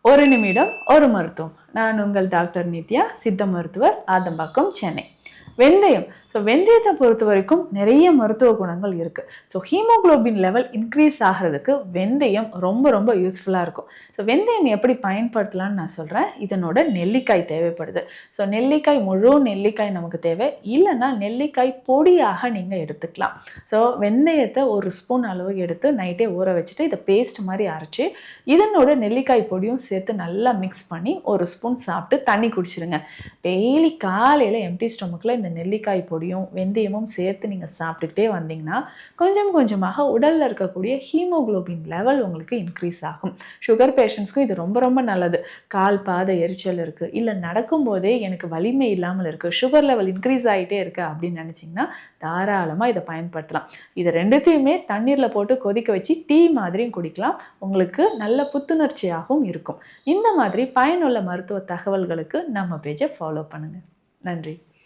ஒரு நிமிடம் ஒரு மருத்துவம். நான் உங்கள் டாக்டர் நித்யா, சித்த மருத்துவர், ஆதம்பாக்கம், சென்னை. வெந்தயம். வெந்தயத்தை பொறுத்த வரைக்கும் நிறைய மருத்துவ குணங்கள் இருக்கு. ஹீமோகுளோபின் லெவல் இன்க்ரீஸ் ஆகிறதுக்கு வெந்தயம் ரொம்ப ரொம்ப யூஸ்ஃபுல்லாக இருக்கும். வெந்தயம் எப்படி பயன்படுத்தலாம்னு நான் சொல்கிறேன். இதனோட நெல்லிக்காய் தேவைப்படுது. நெல்லிக்காய், முழு நெல்லிக்காய் நமக்கு தேவை. இல்லைன்னா நெல்லிக்காய் பொடியாக நீங்கள் எடுத்துக்கலாம். வெந்தயத்தை ஒரு ஸ்பூன் அளவு எடுத்து நைட்டே ஊற வச்சுட்டு இதை பேஸ்ட் மாதிரி அரைச்சி இதனோட நெல்லிக்காய் பொடியும் சேர்த்து நல்லா மிக்ஸ் பண்ணி ஒரு ஸ்பூன் சாப்பிட்டு தண்ணி குடிச்சிருங்க. டெய்லி காலையில் எம்டி ஸ்டொமக்கில் இந்த நெல்லிக்காய் பொடியும் வெந்தயமும் சேர்த்து நீங்கள் சாப்பிட்டுக்கிட்டே வந்தீங்கன்னா கொஞ்சம் கொஞ்சமாக உடலில் இருக்கக்கூடிய ஹீமோகுளோபின் லெவல் உங்களுக்கு இன்க்ரீஸ் ஆகும். சுகர் பேஷண்ட்ஸ்க்கும் இது ரொம்ப ரொம்ப நல்லது. கால் பாத எரிச்சல் இருக்குது, இல்லை நடக்கும்போதே எனக்கு வலிமை இல்லாமல் இருக்குது, சுகர் லெவல் இன்க்ரீஸ் ஆகிட்டே இருக்குது அப்படின்னு நினச்சிங்கன்னா தாராளமாக இதை பயன்படுத்தலாம். இது ரெண்டுத்தையுமே தண்ணீரில் போட்டு கொதிக்க வச்சு டீ மாதிரியும் குடிக்கலாம். உங்களுக்கு நல்ல புத்துணர்ச்சியாகவும் இருக்கும். இந்த மாதிரி பயனுள்ள மருத்துவ தகவல்களுக்கு நம்ம பேஜை ஃபாலோ பண்ணுங்கள். நன்றி.